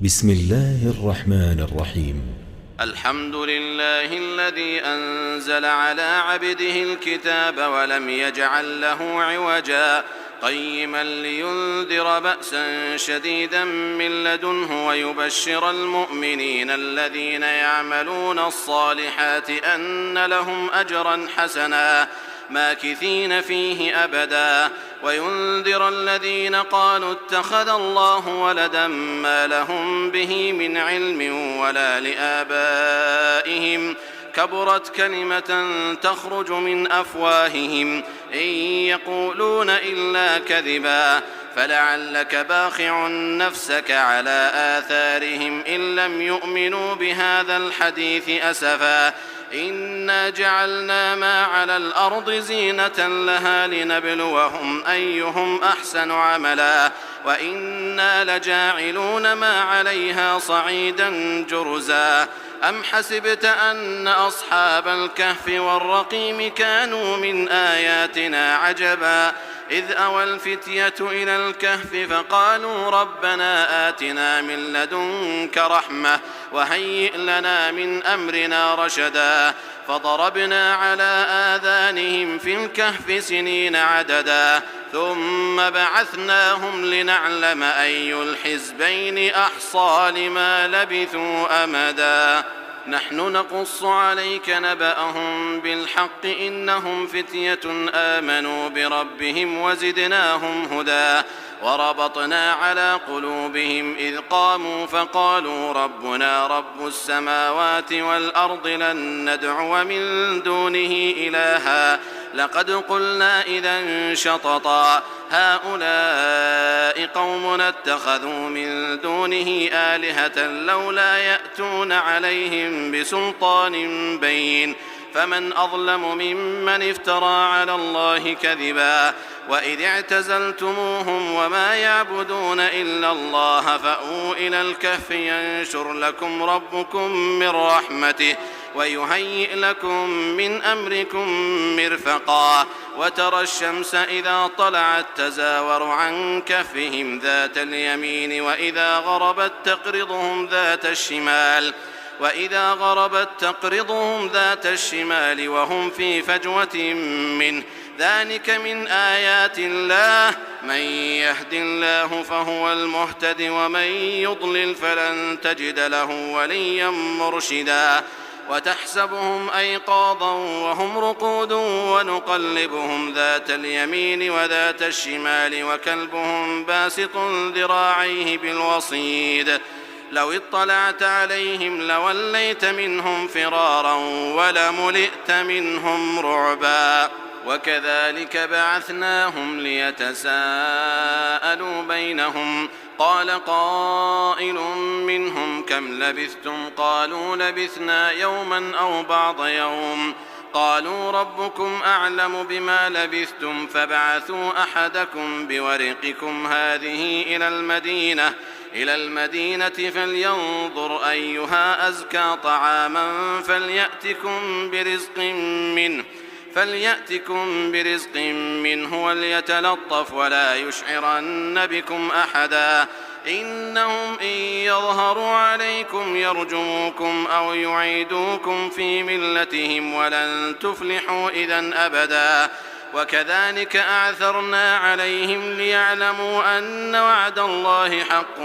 بسم الله الرحمن الرحيم. الحمد لله الذي أنزل على عبده الكتاب ولم يجعل له عوجا قيما لينذر بأسا شديدا من لدنه ويبشر المؤمنين الذين يعملون الصالحات أن لهم أجرا حسنا ماكثين فيه أبدا وينذر الذين قالوا اتخذ الله ولدا ما لهم به من علم ولا لآبائهم كبرت كلمة تخرج من أفواههم إن يقولون إلا كذبا فلعلك باخع نفسك على آثارهم إن لم يؤمنوا بهذا الحديث أسفا إنا جعلنا ما على الأرض زينة لها لنبلوهم أيهم أحسن عملا وإنا لجاعلون ما عليها صعيدا جرزا أم حسبت أن أصحاب الكهف والرقيم كانوا من آياتنا عجبا إذ أوى الفتية إلى الكهف فقالوا ربنا آتنا من لدنك رحمة وهيئ لنا من أمرنا رشدا فضربنا على آذانهم في الكهف سنين عددا ثم بعثناهم لنعلم أي الحزبين أحصى لما لبثوا أمدا نحن نقص عليك نبأهم بالحق إنهم فتية آمنوا بربهم وزدناهم هدى وربطنا على قلوبهم إذ قاموا فقالوا ربنا رب السماوات والأرض لن ندعو من دونه إلها لقد قلنا إذا شططا هؤلاء قومنا اتخذوا من دونه آلهة لولا يأتون عليهم بسلطان بين فمن أظلم ممن افترى على الله كذبا وإذ اعتزلتموهم وما يعبدون إلا الله فأووا إلى الكهف ينشر لكم ربكم من رحمته ويهيئ لكم من أمركم مرفقا وترى الشمس إذا طلعت تزاور عن كهفهم ذات اليمين وإذا غربت تقرضهم ذات الشمال وهم في فجوة منه ذلك من آيات الله من يهد الله فهو المهتد ومن يضلل فلن تجد له وليا مرشدا وتحسبهم أيقاظا وهم رقود ونقلبهم ذات اليمين وذات الشمال وكلبهم باسط ذراعيه بالوصيد لو اطلعت عليهم لوليت منهم فرارا ولملئت منهم رعبا وكذلك بعثناهم ليتساءلوا بينهم قال قائل منهم كم لبثتم قالوا لبثنا يوما أو بعض يوم قالوا ربكم أعلم بما لبثتم فابعثوا أحدكم بورقكم هذه إلى المدينة فلينظر أيها أزكى طعاما فليأتكم برزق منه وليتلطف ولا يشعرن بكم أحدا إنهم إن يظهروا عليكم يرجموكم أو يعيدوكم في ملتهم ولن تفلحوا إذن أبدا وكذلك أعثرنا عليهم ليعلموا أن وعد الله حق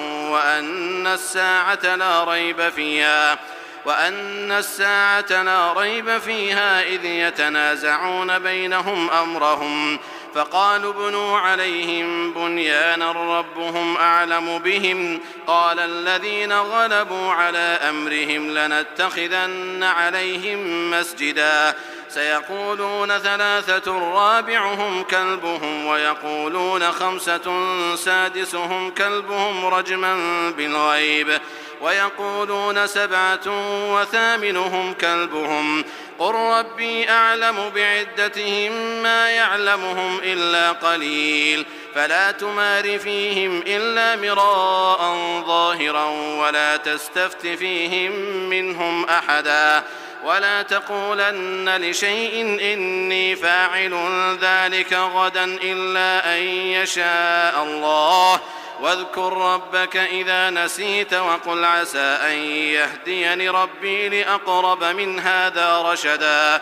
وأن الساعة لا ريب فيها إذ يتنازعون بينهم أمرهم فقالوا ابنوا عليهم بنيانا ربهم أعلم بهم قال الذين غلبوا على أمرهم لنتخذن عليهم مسجدا سيقولون ثلاثة رابعهم كلبهم ويقولون خمسة سادسهم كلبهم رجما بالغيب ويقولون سبعة وثامنهم كلبهم قل ربي أعلم بعدتهم ما يعلمهم إلا قليل فلا تمار فيهم إلا مراء ظاهرا ولا تستفت فيهم منهم أحدا ولا تقولن لشيء إني فاعل ذلك غدا إلا أن يشاء الله واذكر ربك إذا نسيت وقل عسى أن يهديني ربي لأقرب من هذا رشدا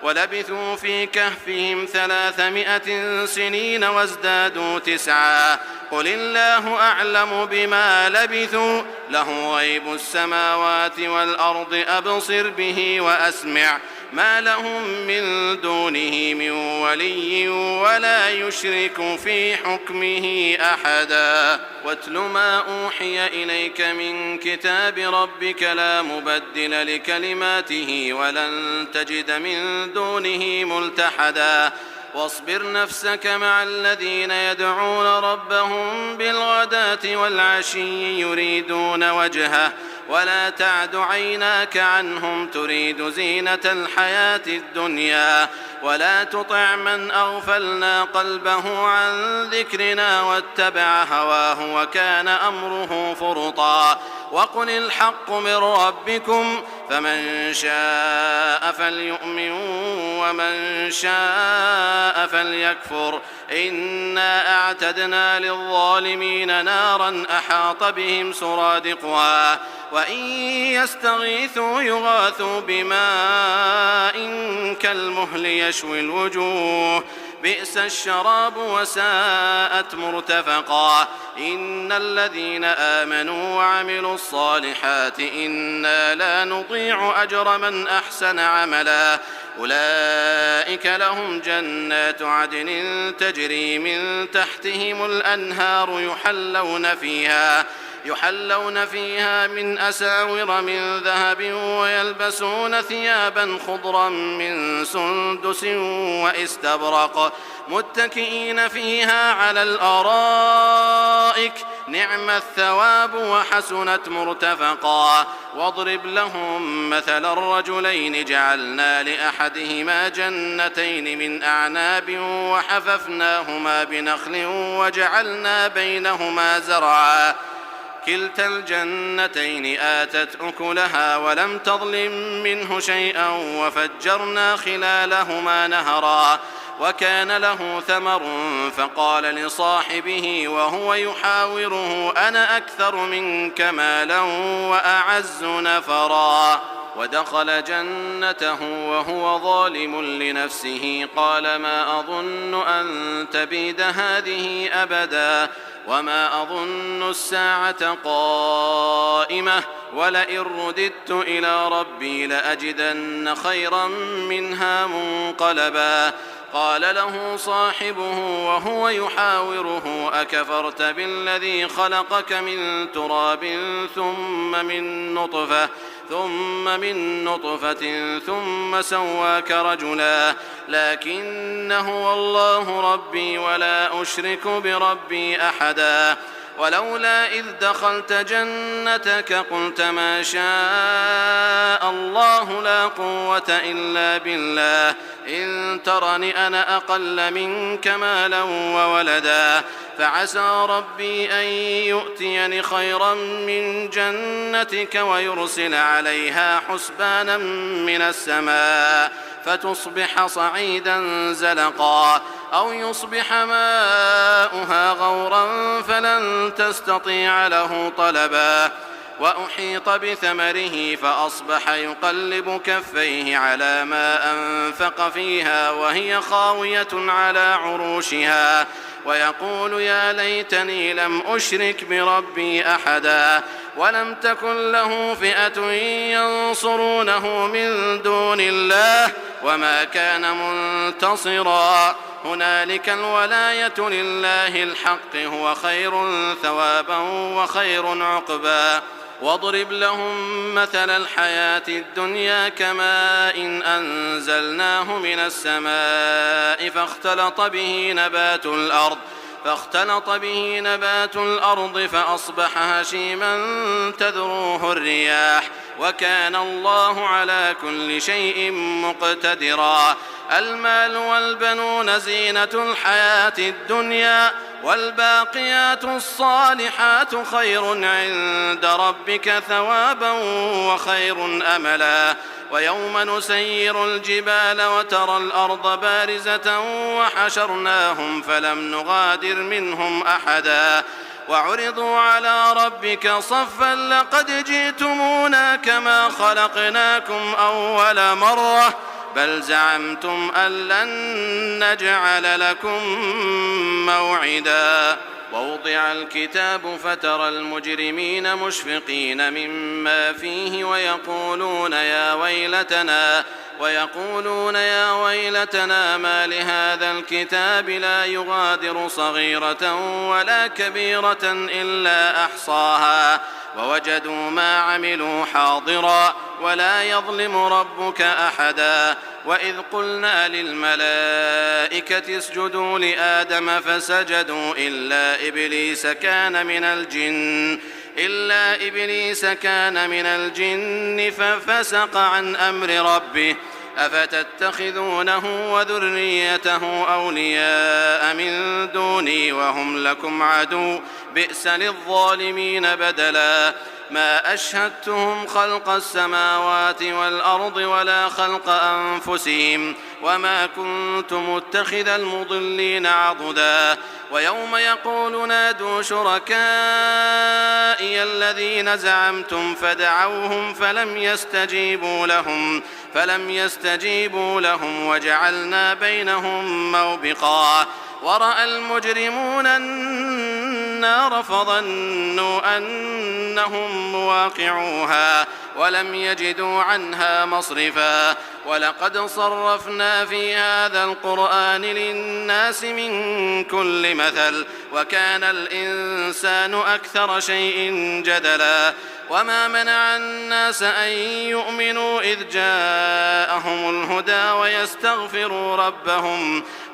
ولبثوا في كهفهم 300 سنين وازدادوا 9 قل الله أعلم بما لبثوا له غيب السماوات والأرض أبصر به وأسمع ما لهم من دونه من ولي ولا يشرك في حكمه أحدا واتل ما أوحي إليك من كتاب ربك لا مبدل لكلماته ولن تجد من دونه ملتحدا واصبر نفسك مع الذين يدعون ربهم بالغداة والعشي يريدون وجهه ولا تعد عيناك عنهم تريد زينة الحياة الدنيا ولا تطع من أغفلنا قلبه عن ذكرنا واتبع هواه وكان أمره فرطا وقل الحق من ربكم فمن شاء فليؤمن ومن شاء فليكفر إنا أعتدنا للظالمين نارا أحاط بهم سرادقها وإن يستغيثوا يغاثوا بماء كالمهل يشوي الوجوه بئس الشراب وساءت مرتفقا إن الذين آمنوا وعملوا الصالحات إنا لا نضيع أجر من أحسن عملا أولئك لهم جنات عدن تجري من تحتهم الأنهار يحلون فيها من أساور من ذهب ويلبسون ثيابا خضرا من سندس واستبرق متكئين فيها على الأرائك نعم الثواب وحسنت مرتفقا واضرب لهم مثل الرجلين جعلنا لأحدهما جنتين من أعناب وحففناهما بنخل وجعلنا بينهما زرعا كلتا الجنتين آتت أكلها ولم تظلم منه شيئا وفجرنا خلالهما نهرا وكان له ثمر فقال لصاحبه وهو يحاوره أنا أكثر منك مالا وأعز نفرا ودخل جنته وهو ظالم لنفسه قال ما أظن أن تبيد هذه أبدا وما أظن الساعة قائمة ولئن رددت إلى ربي لأجدن خيرا منها منقلبا قال له صاحبه وهو يحاوره أكفرت بالذي خلقك من تراب ثم من نطفة ثم سواك رجلا لكن هو الله ربي ولا أشرك بربي أحدا ولولا إذ دخلت جنتك قلت ما شاء الله لا قوة إلا بالله إن ترني أنا أقل منك مالا وولدا فعسى ربي أن يؤتيني خيرا من جنتك ويرسل عليها حسبانا من السماء فتصبح صعيدا زلقا أو يصبح ماؤها غورا فلن تستطيع له طلبا وأحيط بثمره فأصبح يقلب كفيه على ما أنفق فيها وهي خاوية على عروشها ويقول يا ليتني لم أشرك بربي أحدا ولم تكن له فئة ينصرونه من دون الله وما كان منتصرا هنالك الولاية لله الحق هو خير ثوابا وخير عقبا واضرب لهم مثل الحياة الدنيا كماء إن أنزلناه من السماء فاختلط به نبات الأرض فأصبح هشيما تذروه الرياح وكان الله على كل شيء مقتدرا المال والبنون زينة الحياة الدنيا والباقيات الصالحات خير عند ربك ثوابا وخير أملا ويوم نسير الجبال وترى الأرض بارزة وحشرناهم فلم نغادر منهم أحدا وعرضوا على ربك صفا لقد جئتمونا كما خلقناكم أول مرة بل زعمتم أن لن نجعل لكم موعدا ووضع الكتاب فترى المجرمين مشفقين مما فيه ويقولون يا ويلتنا ما لهذا الكتاب لا يغادر صغيرة ولا كبيرة إلا أحصاها ووجدوا ما عملوا حاضرا ولا يظلم ربك أحدا وإذ قلنا للملائكة اسجدوا لآدم فسجدوا إلا إبليس كان من الجن ففسق عن أمر ربه أفتتخذونه وذريته أولياء من دوني وهم لكم عدو بئس للظالمين بدلا ما أشهدتهم خلق السماوات والأرض ولا خلق أنفسهم وما كنت متخذ المضلين عضدا ويوم يقول نادوا شركائي الذين زعمتم فدعوهم فلم يستجيبوا لهم وجعلنا بينهم موبقا ورأى المجرمون النار فظنوا أنهم مواقعوها ولم يجدوا عنها مصرفا ولقد صرفنا في هذا القرآن للناس من كل مثل وكان الإنسان أكثر شيء جدلا وما منع الناس أن يؤمنوا إذ جاءهم الهدى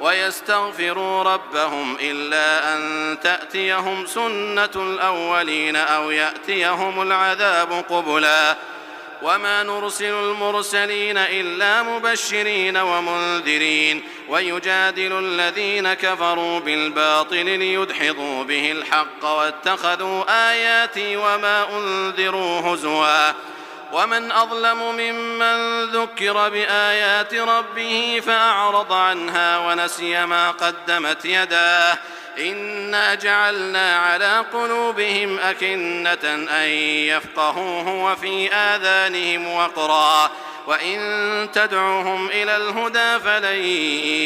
ويستغفروا ربهم إلا أن تأتيهم سنة الأولين أو يأتيهم العذاب قبلا وما نرسل المرسلين إلا مبشرين ومنذرين ويجادل الذين كفروا بالباطل ليدحضوا به الحق واتخذوا آياتي وما أنذروا هزوا ومن أظلم ممن ذكر بآيات ربه فأعرض عنها ونسي ما قدمت يداه إنا جعلنا على قلوبهم أكنة أن يفقهوه وفي آذانهم وقرا وإن تدعوهم إلى الهدى فلن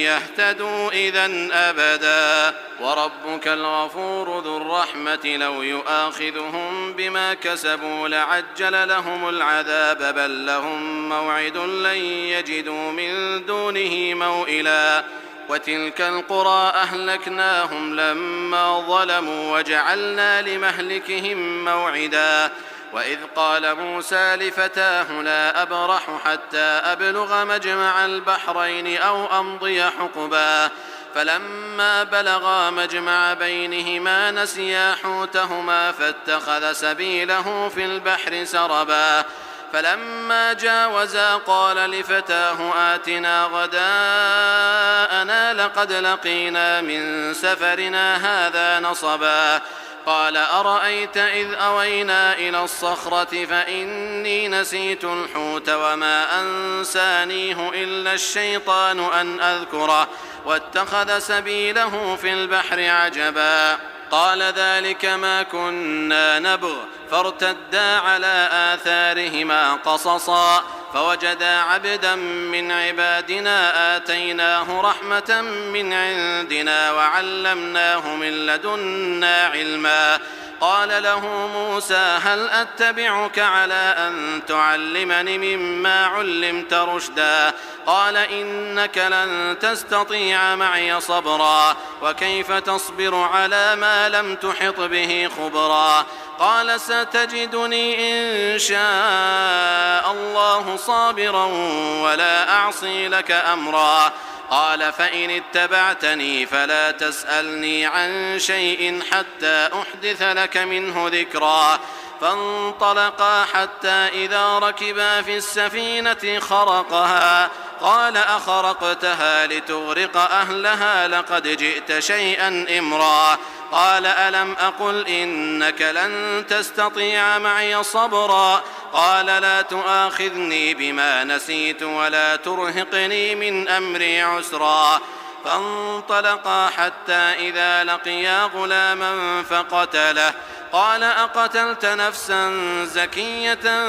يهتدوا إذن أبدا وربك الغفور ذو الرحمة لو يؤاخذهم بما كسبوا لعجل لهم العذاب بل لهم موعد لن يجدوا من دونه موئلا وتلك القرى أهلكناهم لما ظلموا وجعلنا لمهلكهم موعدا وإذ قال موسى لفتاه لا أبرح حتى أبلغ مجمع البحرين أو أمضي حقبا فلما بلغا مجمع بينهما نسيا حوتهما فاتخذ سبيله في البحر سربا فلما جاوزا قال لفتاه آتنا غداءنا لقد لقينا من سفرنا هذا نصبا قال أرأيت إذ أوينا إلى الصخرة فإني نسيت الحوت وما أنسانيه إلا الشيطان أن أذكره واتخذ سبيله في البحر عجبا قال ذلك ما كنا نبغ فارتدا على آثارهما قصصا فوجدا عبدا من عبادنا آتيناه رحمة من عندنا وعلمناه من لدنا علما قال له موسى هل أتبعك على أن تعلمني مما علمت رشدا قال إنك لن تستطيع معي صبرا وكيف تصبر على ما لم تحط به خبرا قال ستجدني إن شاء الله صابرا ولا أعصي لك أمرا قال فإن اتبعتني فلا تسألني عن شيء حتى أحدث لك منه ذكرا فانطلقا حتى إذا ركبا في السفينة خرقها قال أخرقتها لتغرق أهلها لقد جئت شيئا إمرا قال ألم أقل إنك لن تستطيع معي صبرا قال لا تؤاخذني بما نسيت ولا ترهقني من أمري عسرا فانطلقا حتى إذا لقيا غلاما فقتله قال أقتلت نفسا زكية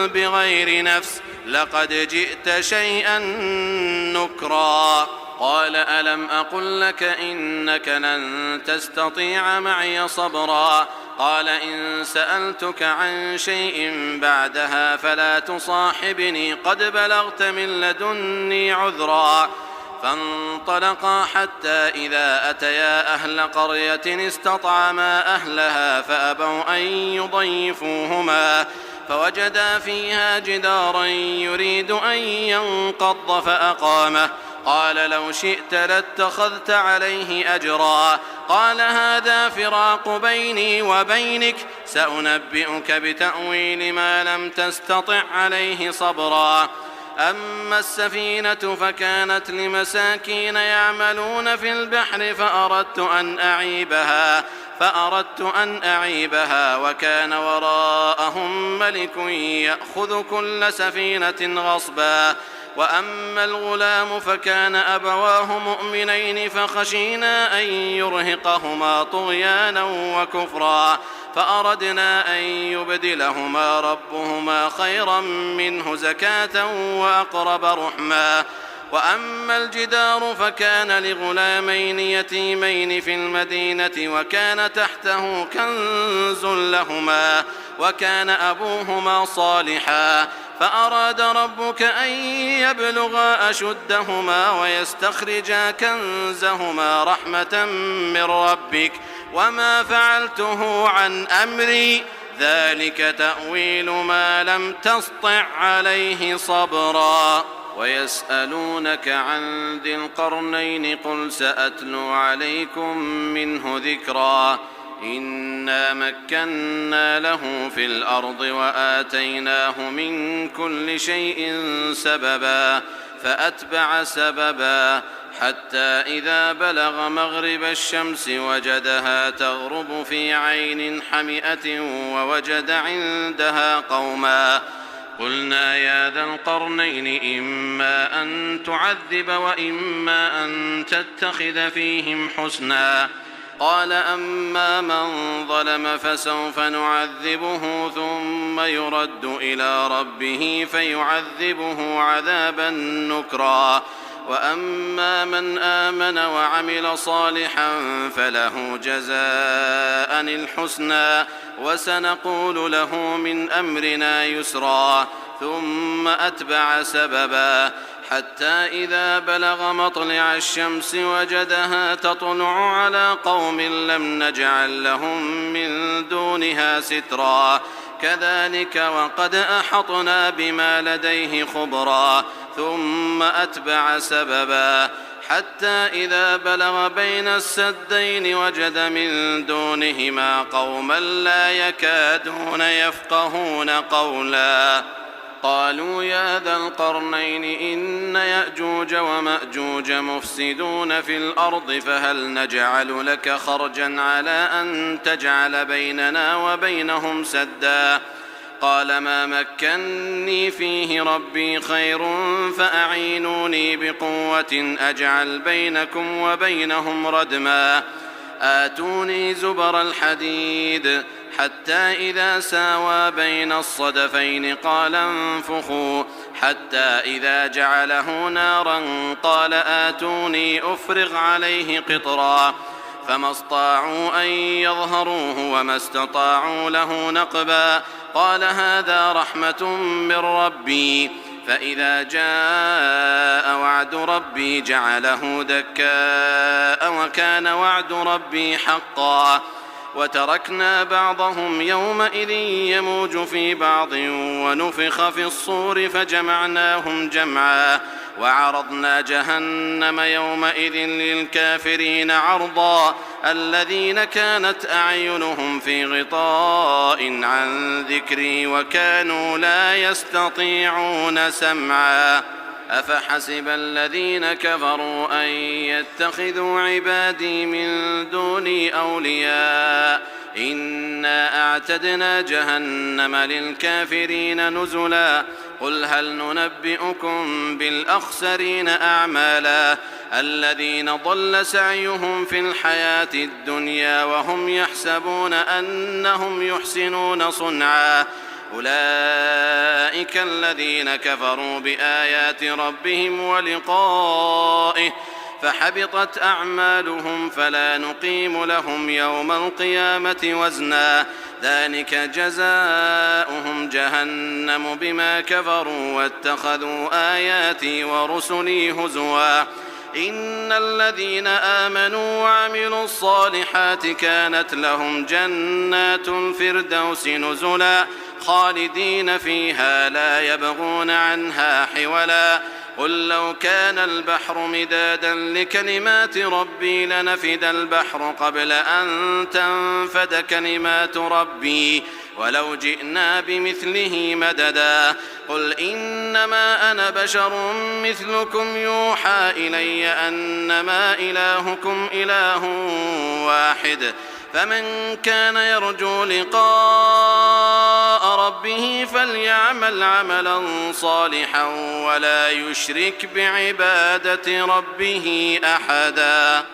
بغير نفس لقد جئت شيئا نكرا قال ألم أقل لك إنك لن تستطيع معي صبرا قال إن سألتك عن شيء بعدها فلا تصاحبني قد بلغت من لدني عذرا فانطلقا حتى إذا أتيا أهل قرية استطعما أهلها فأبوا أن يضيفوهما فوجدا فيها جدارا يريد أن ينقض فأقامه قال لو شئت لاتخذت عليه أجرا قال هذا فراق بيني وبينك سأنبئك بتأويل ما لم تستطع عليه صبرا أما السفينة فكانت لمساكين يعملون في البحر فأردت أن أعيبها وكان وراءهم ملك يأخذ كل سفينة غصبا وأما الغلام فكان أبواه مؤمنين فخشينا أن يرهقهما طغيانا وكفرا فأردنا أن يبدلهما ربهما خيرا منه زكاة وأقرب رحما وأما الجدار فكان لغلامين يتيمين في المدينة وكان تحته كنز لهما وكان أبوهما صالحا فأراد ربك أن يبلغا أشدهما ويستخرجا كنزهما رحمة من ربك وما فعلته عن أمري ذلك تأويل ما لم تسطع عليه صبرا ويسألونك عن ذي القرنين قل سأتلو عليكم منه ذكرا إنا مكنا له في الأرض وآتيناه من كل شيء سببا فأتبع سببا حتى إذا بلغ مغرب الشمس وجدها تغرب في عين حمئة ووجد عندها قوما قلنا يا ذا القرنين إما أن تعذب وإما أن تتخذ فيهم حسنا قال أما من ظلم فسوف نعذبه ثم يرد إلى ربه فيعذبه عذابا نكرا وأما من آمن وعمل صالحا فله جزاء الحسنى وسنقول له من أمرنا يسرا ثم أتبع سببا حتى إذا بلغ مطلع الشمس وجدها تطلع على قوم لم نجعل لهم من دونها سترا كذلك وقد أحطنا بما لديه خبرا ثم أتبع سببا حتى إذا بلغ بين السدين وجد من دونهما قوما لا يكادون يفقهون قولا قالوا يا ذا القرنين إن يأجوج ومأجوج مفسدون في الأرض فهل نجعل لك خرجا على أن تجعل بيننا وبينهم سدا قال ما مكني فيه ربي خير فأعينوني بقوة أجعل بينكم وبينهم ردما آتوني زبر الحديد حتى إذا ساوى بين الصدفين قال انفخوا حتى إذا جعله نارا قال آتوني أفرغ عليه قطرا فما استطاعوا أن يظهروه وما استطاعوا له نقبا قال هذا رحمة من ربي فإذا جاء وعد ربي جعله دكاء وكان وعد ربي حقا وتركنا بعضهم يومئذ يموج في بعض ونفخ في الصور فجمعناهم جمعا وعرضنا جهنم يومئذ للكافرين عرضا الذين كانت أعينهم في غطاء عن ذكري وكانوا لا يستطيعون سمعا أفحسب الذين كفروا أن يتخذوا عبادي من دوني أولياء إنا أعتدنا جهنم للكافرين نزلا قل هل ننبئكم بالأخسرين أعمالا الذين ضل سعيهم في الحياة الدنيا وهم يحسبون أنهم يحسنون صنعا أولئك الذين كفروا بآيات ربهم ولقائه فحبطت أعمالهم فلا نقيم لهم يوم القيامة وزنا ذلك جزاؤهم جهنم بما كفروا واتخذوا آياتي ورسلي هزوا إن الذين آمنوا وعملوا الصالحات كانت لهم جنات الفردوس نزلا خالدين فيها لا يبغون عنها حولا قل لو كان البحر مدادا لكلمات ربي لنفد البحر قبل أن تنفد كلمات ربي ولو جئنا بمثله مددا قل إنما أنا بشر مثلكم يوحى إلي أنما إلهكم إله واحد فمن كان يرجو لقاء ربه فليعمل عملا صالحا ولا يشرك بعبادة ربه أحدا.